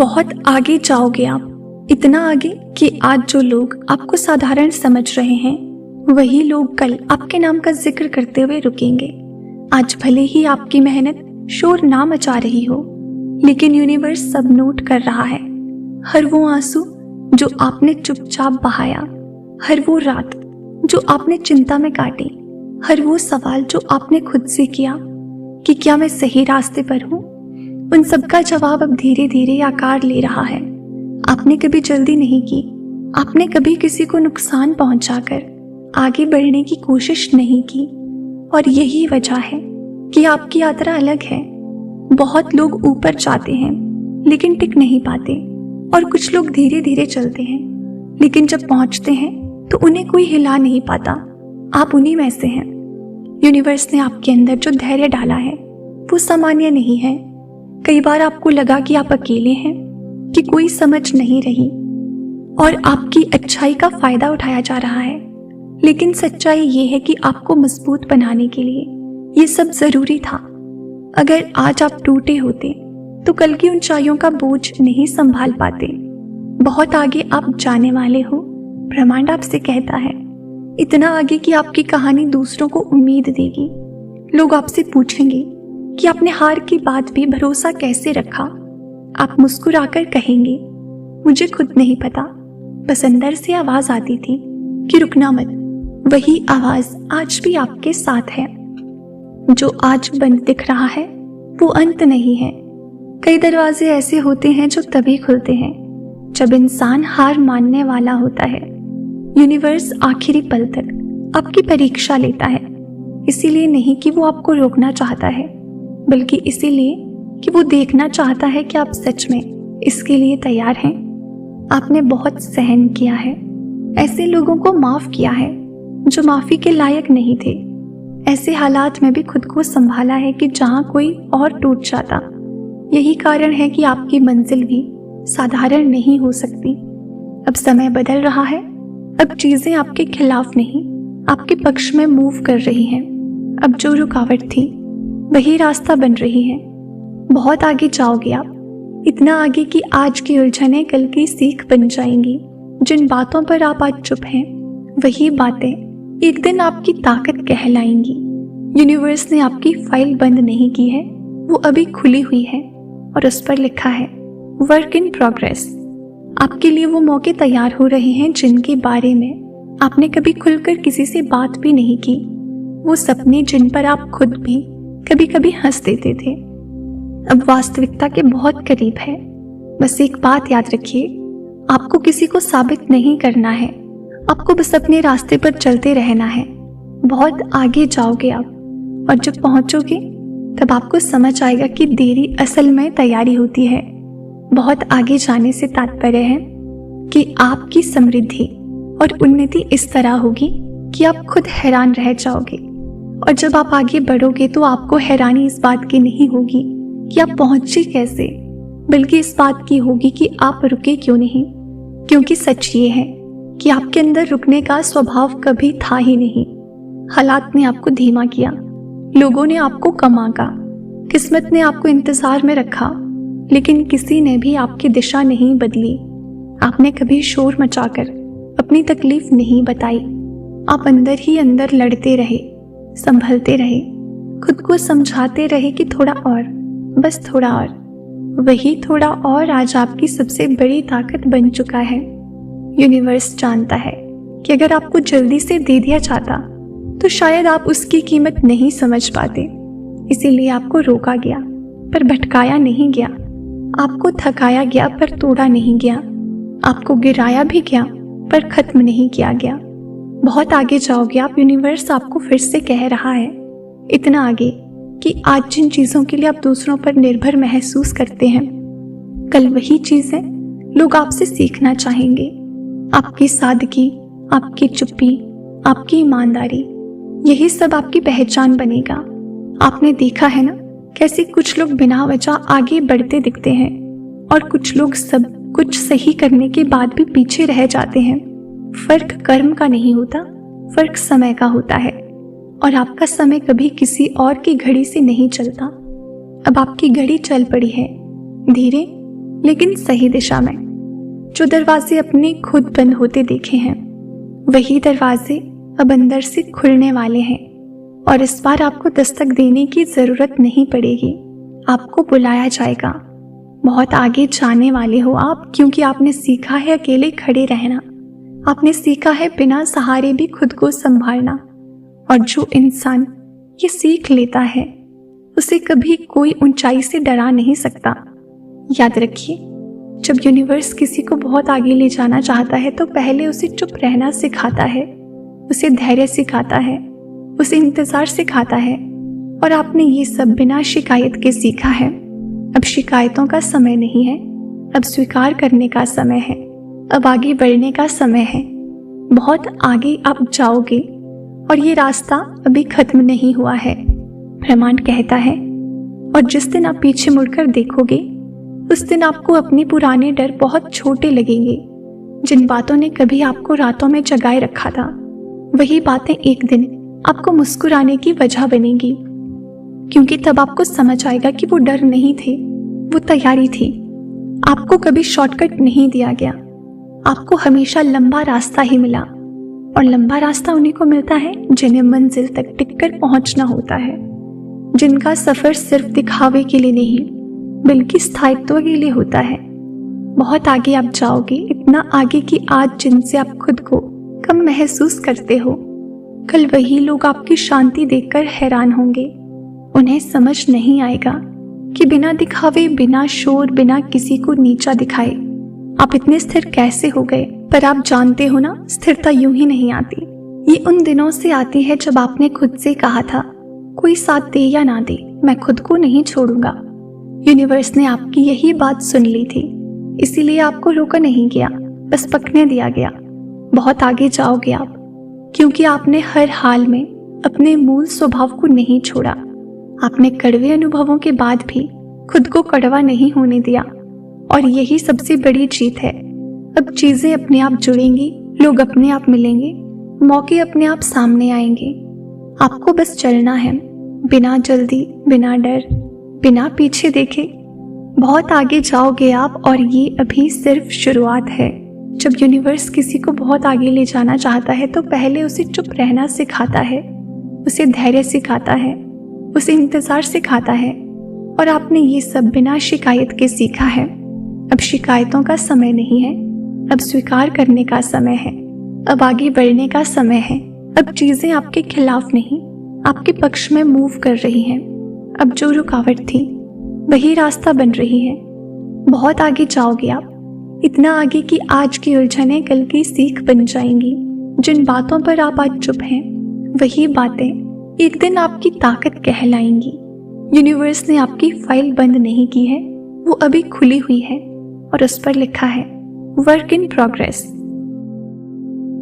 बहुत आगे जाओगे आप, इतना आगे कि आज जो लोग आपको साधारण समझ रहे हैं वही लोग कल आपके नाम का जिक्र करते हुए रुकेंगे। आज भले ही आपकी मेहनत शोर ना मचा रही हो, लेकिन यूनिवर्स सब नोट कर रहा है। हर वो आंसू जो आपने चुपचाप बहाया, हर वो रात जो आपने चिंता में काटी, हर वो सवाल जो आपने खुद से किया कि क्या मैं सही रास्ते पर हूँ, उन सब का जवाब अब धीरे धीरे आकार ले रहा है। आपने कभी जल्दी नहीं की, आपने कभी किसी को नुकसान पहुंचाकर आगे बढ़ने की कोशिश नहीं की, और यही वजह है कि आपकी यात्रा अलग है। बहुत लोग ऊपर जाते हैं लेकिन टिक नहीं पाते, और कुछ लोग धीरे धीरे चलते हैं लेकिन जब पहुंचते हैं तो उन्हें कोई हिला नहीं पाता। आप उन्हीं में से हैं। यूनिवर्स ने आपके अंदर जो धैर्य डाला है वो सामान्य नहीं है। कई बार आपको लगा कि आप अकेले हैं, कि कोई समझ नहीं रही और आपकी अच्छाई का फायदा उठाया जा रहा है, लेकिन सच्चाई ये है कि आपको मजबूत बनाने के लिए ये सब जरूरी था। अगर आज आप टूटे होते तो कल की ऊंचाइयों का बोझ नहीं संभाल पाते। बहुत आगे आप जाने वाले हो, ब्रह्मांड आपसे कहता है, इतना आगे कि आपकी कहानी दूसरों को उम्मीद देगी। लोग आपसे पूछेंगे कि आपने हार की बात भी भरोसा कैसे रखा। आप मुस्कुराकर कहेंगे, मुझे खुद नहीं पता, बस अंदर से आवाज आती थी कि रुकना मत। वही आवाज आज भी आपके साथ है। जो आज बंद दिख रहा है वो अंत नहीं है। कई दरवाजे ऐसे होते हैं जो तभी खुलते हैं जब इंसान हार मानने वाला होता है। यूनिवर्स आखिरी पल तक आपकी परीक्षा लेता है, इसीलिए नहीं कि वो आपको रोकना चाहता है, बल्कि इसीलिए कि वो देखना चाहता है कि आप सच में इसके लिए तैयार हैं। आपने बहुत सहन किया है, ऐसे लोगों को माफ किया है जो माफी के लायक नहीं थे। ऐसे हालात में भी खुद को संभाला है कि जहां कोई और टूट जाता। यही कारण है कि आपकी मंजिल भी साधारण नहीं हो सकती। अब समय बदल रहा है। अब चीजें आपके खिलाफ नहीं, आपके पक्ष में मूव कर रही हैं। अब जो रुकावट थी वही रास्ता बन रही है। बहुत आगे जाओगे आप, इतना आगे कि आज की उलझनें कल की सीख बन जाएंगी। जिन बातों पर आप आज चुप हैं, वही बातें एक दिन आपकी ताकत कहलाएंगी। यूनिवर्स ने आपकी फाइल बंद नहीं की है, वो अभी खुली हुई है और उस पर लिखा है वर्क इन प्रोग्रेस। आपके लिए वो मौके तैयार हो रहे हैं जिनके बारे में आपने कभी खुलकर किसी से बात भी नहीं की। वो सपने जिन पर आप खुद भी कभी कभी हंस देते थे, अब वास्तविकता के बहुत करीब है। बस एक बात याद रखिए, आपको किसी को साबित नहीं करना है, आपको बस अपने रास्ते पर चलते रहना है। बहुत आगे जाओगे आप, और जब पहुंचोगे तब आपको समझ आएगा कि देरी असल में तैयारी होती है। बहुत आगे जाने से तात्पर्य है कि आपकी समृद्धि और उन्नति इस तरह होगी कि आप खुद हैरान रह जाओगे। और जब आप आगे बढ़ोगे तो आपको हैरानी इस बात की नहीं होगी कि आप पहुंचे कैसे, बल्कि इस बात की होगी कि आप रुके क्यों नहीं। क्योंकि सच ये है कि आपके अंदर रुकने का स्वभाव कभी था ही नहीं। हालात ने आपको धीमा किया, लोगों ने आपको कम आंका, किस्मत ने आपको इंतजार में रखा, लेकिन किसी ने भी आपकी दिशा नहीं बदली। आपने कभी शोर मचाकर अपनी तकलीफ नहीं बताई। आप अंदर ही अंदर लड़ते रहे, संभलते रहे, खुद को समझाते रहे कि थोड़ा और, बस थोड़ा और। वही थोड़ा और आज आपकी सबसे बड़ी ताकत बन चुका है। यूनिवर्स जानता है कि अगर आपको जल्दी से दे दिया जाता तो शायद आप उसकी कीमत नहीं समझ पाते। इसीलिए आपको रोका गया पर भटकाया नहीं गया, आपको थकाया गया पर तोड़ा नहीं गया, आपको गिराया भी गया पर खत्म नहीं किया गया। बहुत आगे जाओगे आप, यूनिवर्स आपको फिर से कह रहा है, इतना आगे कि आज जिन चीजों के लिए आप दूसरों पर निर्भर महसूस करते हैं, कल वही चीजें लोग आपसे सीखना चाहेंगे। आपकी सादगी, आपकी चुप्पी, आपकी ईमानदारी, यही सब आपकी पहचान बनेगा। आपने देखा है ना कैसे कुछ लोग बिना वजह आगे बढ़ते दिखते हैं और कुछ लोग सब कुछ सही करने के बाद भी पीछे रह जाते हैं। फर्क कर्म का नहीं होता, फर्क समय का होता है, और आपका समय कभी किसी और की घड़ी से नहीं चलता। अब आपकी घड़ी चल पड़ी है, धीरे लेकिन सही दिशा में। जो दरवाजे अपने खुद बंद होते देखे हैं, वही दरवाजे अब अंदर से खुलने वाले हैं और इस बार आपको दस्तक देने की जरूरत नहीं पड़ेगी। आपको बुलाया जाएगा। बहुत आगे जाने वाले हो आप, क्योंकि आपने सीखा है अकेले खड़े रहना। आपने सीखा है बिना सहारे भी खुद को संभालना। और जो इंसान ये सीख लेता है, उसे कभी कोई ऊंचाई से डरा नहीं सकता। याद रखिए, जब यूनिवर्स किसी को बहुत आगे ले जाना चाहता है तो पहले उसे चुप रहना सिखाता है, उसे धैर्य सिखाता है, उसे इंतजार सिखाता है। और आपने ये सब बिना शिकायत के सीखा है। अब शिकायतों का समय नहीं है, अब स्वीकार करने का समय है, अब आगे बढ़ने का समय है। बहुत आगे आप जाओगे और ये रास्ता अभी खत्म नहीं हुआ है, ब्रह्मांड कहता है। और जिस दिन आप पीछे मुड़कर देखोगे, उस दिन आपको अपने पुराने डर बहुत छोटे लगेंगे। जिन बातों ने कभी आपको रातों में जगाए रखा था, वही बातें एक दिन आपको मुस्कुराने की वजह बनेगी, क्योंकि तब आपको समझ आएगा कि वो डर नहीं थे, वो तैयारी थी। आपको कभी शॉर्टकट नहीं दिया गया, आपको हमेशा लंबा रास्ता ही मिला। और लंबा रास्ता उन्हीं को मिलता है जिन्हें मंजिल तक टिककर पहुंचना होता है, जिनका सफर सिर्फ दिखावे के लिए नहीं बल्कि स्थायित्व के लिए होता है। बहुत आगे आप जाओगे, इतना आगे कि आज जिनसे आप खुद को कम महसूस करते हो, कल वही लोग आपकी शांति देखकर हैरान होंगे। उन्हें समझ नहीं आएगा कि बिना दिखावे, बिना शोर, बिना किसी को नीचा दिखाए आप इतने स्थिर कैसे हो गए। पर आप जानते हो ना, स्थिरता यूं ही नहीं आती। ये उन दिनों से आती है जब आपने खुद से कहा था, कोई साथ दे या ना दे, मैं खुद को नहीं छोड़ूंगा। यूनिवर्स ने आपकी यही बात सुन ली थी, इसीलिए आपको रोका नहीं गया, बस पकने दिया गया। बहुत आगे जाओगे आप, क्योंकि आपने हर हाल में अपने मूल स्वभाव को नहीं छोड़ा। आपने कड़वे अनुभवों के बाद भी खुद को कड़वा नहीं होने दिया, और यही सबसे बड़ी जीत है। अब चीजें अपने आप जुड़ेंगी, लोग अपने आप मिलेंगे, मौके अपने आप सामने आएंगे। आपको बस चलना है, बिना जल्दी, बिना डर, बिना पीछे देखे। बहुत आगे जाओगे आप, और ये अभी सिर्फ शुरुआत है। जब यूनिवर्स किसी को बहुत आगे ले जाना चाहता है तो पहले उसे चुप रहना सिखाता है, उसे धैर्य सिखाता है, उसे इंतजार सिखाता है। और आपने ये सब बिना शिकायत के सीखा है। अब शिकायतों का समय नहीं है, अब स्वीकार करने का समय है, अब आगे बढ़ने का समय है। अब चीजें आपके खिलाफ नहीं, आपके पक्ष में मूव कर रही हैं। अब जो रुकावट थी वही रास्ता बन रही है। बहुत आगे जाओगे आप, इतना आगे कि आज की उलझनें कल की सीख बन जाएंगी। जिन बातों पर आप आज चुप हैं, वही बातें एक दिन आपकी ताकत कहलाएंगी। यूनिवर्स ने आपकी फाइल बंद नहीं की है, वो अभी खुली हुई है और उस पर लिखा है वर्क इन प्रोग्रेस।